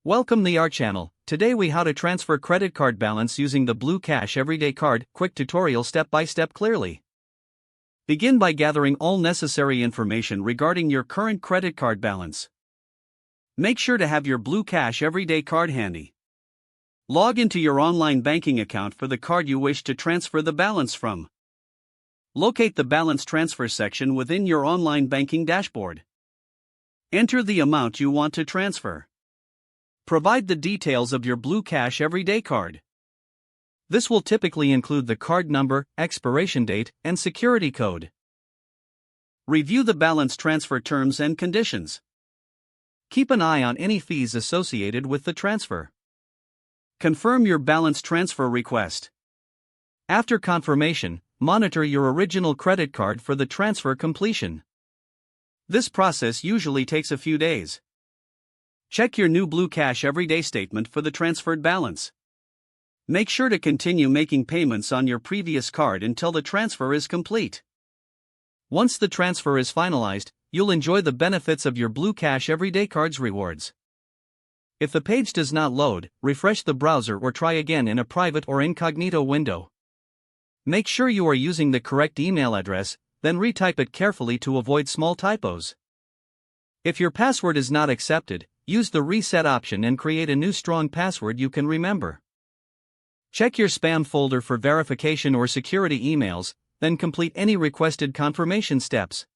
Welcome to our channel. Today we how to transfer credit card balance using the Blue Cash Everyday Card. Quick tutorial step by step clearly. Begin by gathering all necessary information regarding your current credit card balance. Make sure to have your Blue Cash Everyday Card handy. Log into your online banking account for the card you wish to transfer the balance from. Locate the balance transfer section within your online banking dashboard. Enter the amount you want to transfer. Provide the details of your Blue Cash Everyday Card. This will typically include the card number, expiration date, and security code. Review the balance transfer terms and conditions. Keep an eye on any fees associated with the transfer. Confirm your balance transfer request. After confirmation, monitor your original credit card for the transfer completion. This process usually takes a few days. Check your new Blue Cash Everyday statement for the transferred balance. Make sure to continue making payments on your previous card until the transfer is complete. Once the transfer is finalized, you'll enjoy the benefits of your Blue Cash Everyday Card's rewards. If the page does not load, refresh the browser or try again in a private or incognito window. Make sure you are using the correct email address, then retype it carefully to avoid small typos. If your password is not accepted, use the reset option and create a new strong password you can remember. Check your spam folder for verification or security emails, then complete any requested confirmation steps.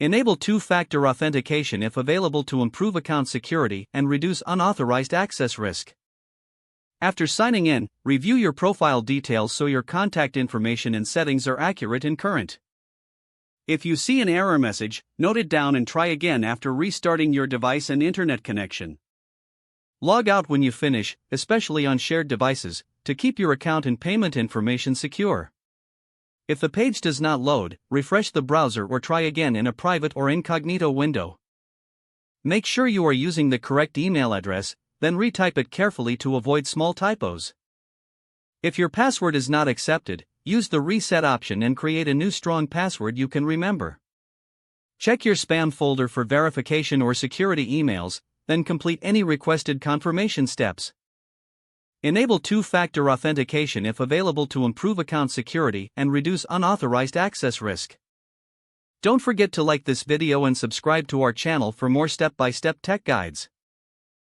Enable two-factor authentication if available to improve account security and reduce unauthorized access risk. After signing in, review your profile details so your contact information and settings are accurate and current. If you see an error message, note it down and try again after restarting your device and internet connection. Log out when you finish, especially on shared devices, to keep your account and payment information secure. If the page does not load, refresh the browser or try again in a private or incognito window. Make sure you are using the correct email address, then retype it carefully to avoid small typos. If your password is not accepted, use the reset option and create a new strong password you can remember. Check your spam folder for verification or security emails, then complete any requested confirmation steps. Enable two-factor authentication if available to improve account security and reduce unauthorized access risk. Don't forget to like this video and subscribe to our channel for more step-by-step tech guides.